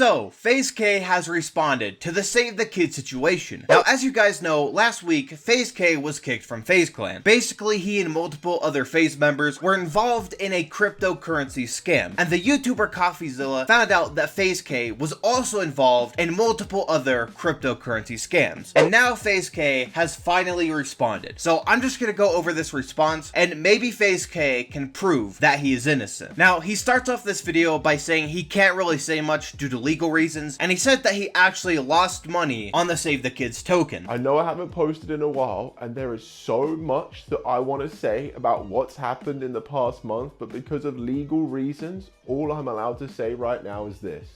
So, Faze Kay has responded to the Save the Kid situation. Now, as you guys know, last week, Faze Kay was kicked from Faze Clan. Basically, he and multiple other Faze members were involved in a cryptocurrency scam, and the YouTuber CoffeeZilla found out that Faze Kay was also involved in multiple other cryptocurrency scams. And now Faze Kay has finally responded. So, I'm just gonna go over this response, and maybe Faze Kay can prove that he is innocent. Now, he starts off this video by saying he can't really say much due to legal reasons, and he said that he actually lost money on the Save the Kids token. I know I haven't posted in a while, and there is so much that I want to say about what's happened in the past month, but because of legal reasons, all I'm allowed to say right now is this.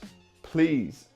Please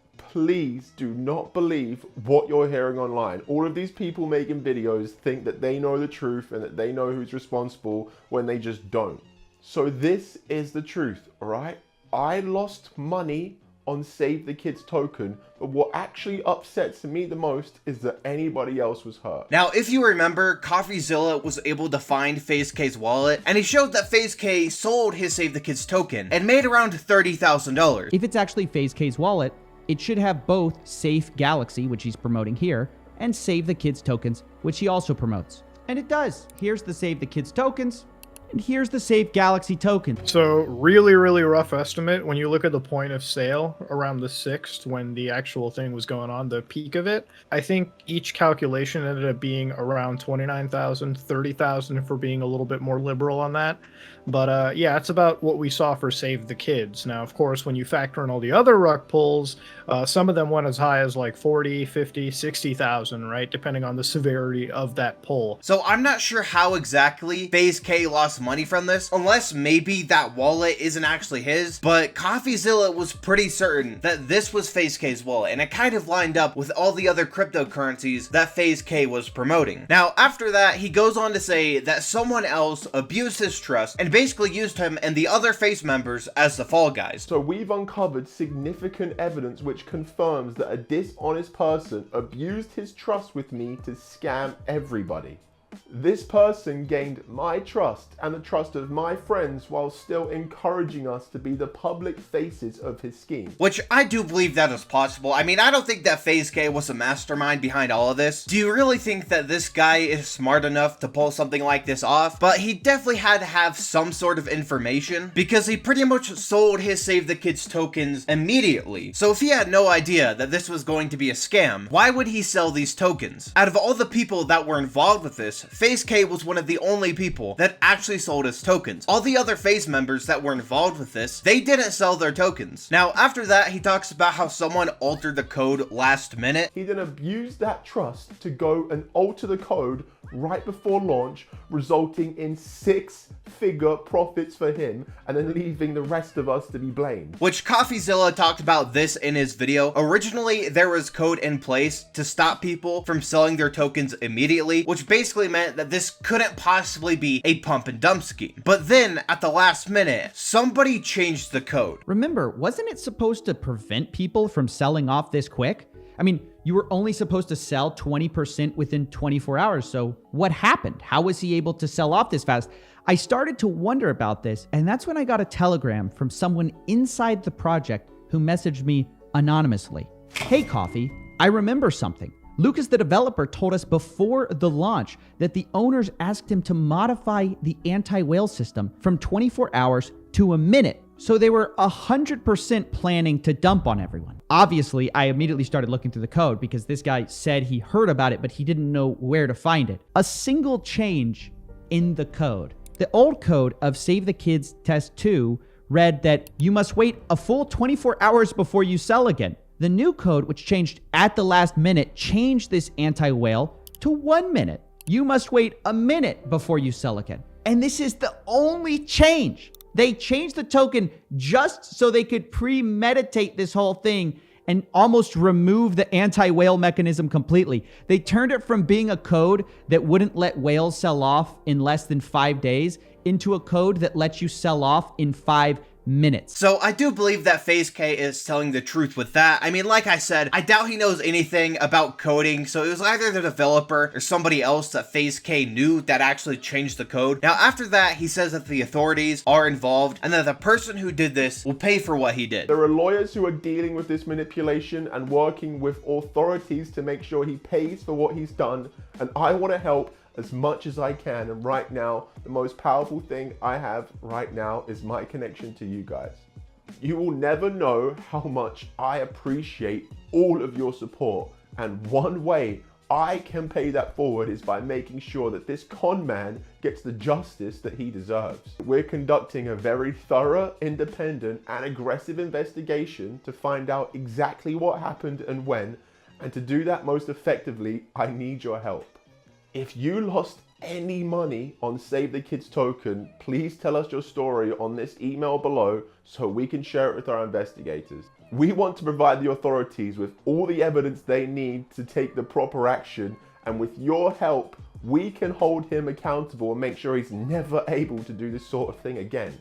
do not believe what you're hearing online. All of these people making videos think that they know the truth and that they know who's responsible when they just don't. So this is the truth, all right? I lost money on Save the Kids token, but what actually upsets me the most is that anybody else was hurt. Now, if you remember, CoffeeZilla was able to find Faze Kay's wallet, and he showed that Faze Kay sold his Save the Kids token and made around $30,000. If it's actually Faze Kay's wallet, it should have both Safe Galaxy, which he's promoting here, and Save the Kids tokens, which he also promotes. And it does. Here's the Save the Kids tokens. And here's the Safe Galaxy token. So really rough estimate, when you look at the point of sale around the 6th, when the actual thing was going on, the peak of it, I think each calculation ended up being around 29,000, 30,000 if we're being a little bit more liberal on that. But yeah, it's about what we saw for Save the Kids. Now, of course, when you factor in all the other rug pulls, some of them went as high as like 40, 50, 60,000, right? Depending on the severity of that pull. So I'm not sure how exactly Faze Kay lost money from this, unless maybe that wallet isn't actually his, but CoffeeZilla was pretty certain that this was Faze Kay's wallet, and it kind of lined up with all the other cryptocurrencies that Faze Kay was promoting. Now, after that, he goes on to say that someone else abused his trust and basically used him and the other Faze members as the fall guys. So we've uncovered significant evidence which confirms that a dishonest person abused his trust with me to scam everybody. This person gained my trust and the trust of my friends while still encouraging us to be the public faces of his scheme. Which I do believe that is possible. I mean, I don't think that Faze Kay was a mastermind behind all of this. Do you really think that this guy is smart enough to pull something like this off? But he definitely had to have some sort of information, because he pretty much sold his Save the Kids tokens immediately. So if he had no idea that this was going to be a scam, why would he sell these tokens? Out of all the people that were involved with this, Faze Kay was one of the only people that actually sold his tokens. All the other Faze members that were involved with this, they didn't sell their tokens. Now, after that, he talks about how someone altered the code last minute. He then abused that trust to go and alter the code right before launch, resulting in 6-figure profits for him, and then leaving the rest of us to be blamed. Which CoffeeZilla talked about this in his video. Originally, there was code in place to stop people from selling their tokens immediately, which basically meant that this couldn't possibly be a pump and dump scheme. But then, at the last minute, somebody changed the code. Remember, wasn't it supposed to prevent people from selling off this quick? I mean, you were only supposed to sell 20% within 24 hours, so what happened? How was he able to sell off this fast? I started to wonder about this, and that's when I got a telegram from someone inside the project who messaged me anonymously. Hey, Coffee, I remember something. Lucas, the developer, told us before the launch that the owners asked him to modify the anti-whale system from 24 hours to a minute. So they were 100% planning to dump on everyone. Obviously, I immediately started looking through the code because this guy said he heard about it, but he didn't know where to find it. A single change in the code. The old code of Save the Kids Test 2 read that you must wait a full 24 hours before you sell again. The new code, which changed at the last minute, changed this anti-whale to 1 minute. You must wait a minute before you sell again. And this is the only change. They changed the token just so they could premeditate this whole thing and almost remove the anti-whale mechanism completely. They turned it from being a code that wouldn't let whales sell off in less than 5 days into a code that lets you sell off in 5 minutes. So I do believe that Faze Kay is telling the truth with that. I mean, like I said, I doubt he knows anything about coding, so it was either the developer or somebody else that Faze Kay knew that actually changed the code. Now, after that, he says that the authorities are involved and that the person who did this will pay for what he did. There are lawyers who are dealing with this manipulation and working with authorities to make sure he pays for what he's done, and I want to help as much as I can. And right now, the most powerful thing I have right now is my connection to you guys. You will never know how much I appreciate all of your support, and one way I can pay that forward is by making sure that this con man gets the justice that he deserves. We're conducting a very thorough, independent, and aggressive investigation to find out exactly what happened and when, and to do that most effectively, I need your help. If you lost any money on Save the Kids token, please tell us your story on this email below so we can share it with our investigators. We want to provide the authorities with all the evidence they need to take the proper action, and with your help, we can hold him accountable and make sure he's never able to do this sort of thing again.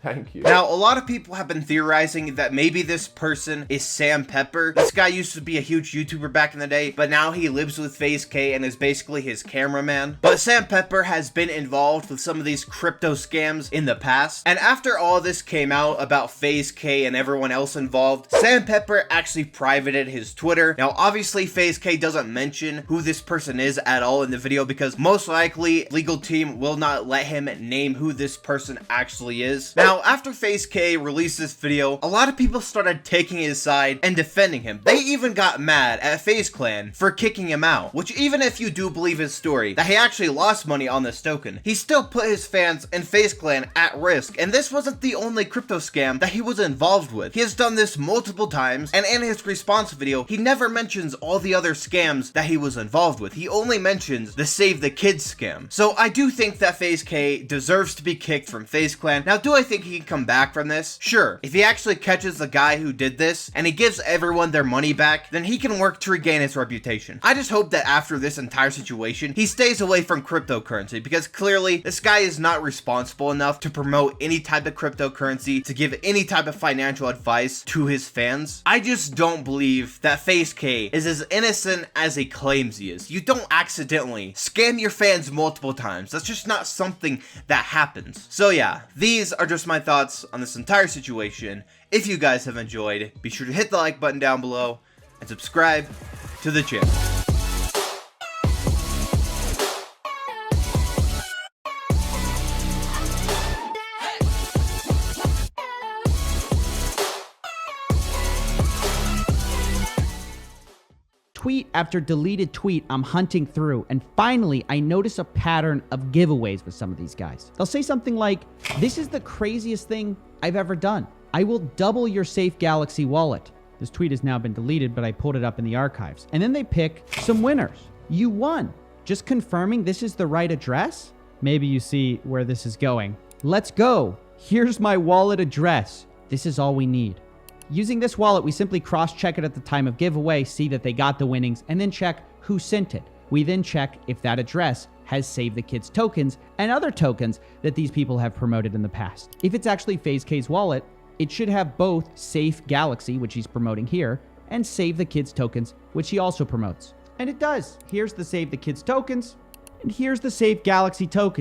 Thank you. Now, a lot of people have been theorizing that maybe this person is Sam Pepper. This guy used to be a huge YouTuber back in the day, but now he lives with Faze Kay and is basically his cameraman. But Sam Pepper has been involved with some of these crypto scams in the past. And after all this came out about Faze Kay and everyone else involved, Sam Pepper actually privated his Twitter. Now, obviously, Faze Kay doesn't mention who this person is at all in the video because most likely legal team will not let him name who this person actually is. Now, after Faze Kay released this video, a lot of people started taking his side and defending him. They even got mad at Faze Clan for kicking him out, which even if you do believe his story, that he actually lost money on this token, he still put his fans and Faze Clan at risk, and this wasn't the only crypto scam that he was involved with. He has done this multiple times, and in his response video, he never mentions all the other scams that he was involved with. He only mentions the Save the Kids scam. So I do think that Faze Kay deserves to be kicked from Faze Clan. Now, do I think he can come back from this? Sure. If he actually catches the guy who did this and he gives everyone their money back, then he can work to regain his reputation. I just hope that after this entire situation, he stays away from cryptocurrency, because clearly this guy is not responsible enough to promote any type of cryptocurrency, to give any type of financial advice to his fans. I just don't believe that Faze Kay is as innocent as he claims he is. You don't accidentally scam your fans multiple times. That's just not something that happens. So yeah, these are just my thoughts on this entire situation. If you guys have enjoyed, be sure to hit the like button down below and subscribe to the channel. Tweet after deleted tweet I'm hunting through, and finally I notice a pattern of giveaways with some of these guys. They'll say something like, "This is the craziest thing I've ever done. I will double your Safe Galaxy wallet." This tweet has now been deleted, but I pulled it up in the archives. And then they pick some winners. You won. Just confirming this is the right address? Maybe you see where this is going. Let's go. Here's my wallet address. This is all we need. Using this wallet, we simply cross-check it at the time of giveaway, see that they got the winnings, and then check who sent it. We then check if that address has Save the Kids tokens and other tokens that these people have promoted in the past. If it's actually Faze Kay's wallet, it should have both Safe Galaxy, which he's promoting here, and Save the Kids tokens, which he also promotes. And it does. Here's the Save the Kids tokens, and here's the Safe Galaxy token.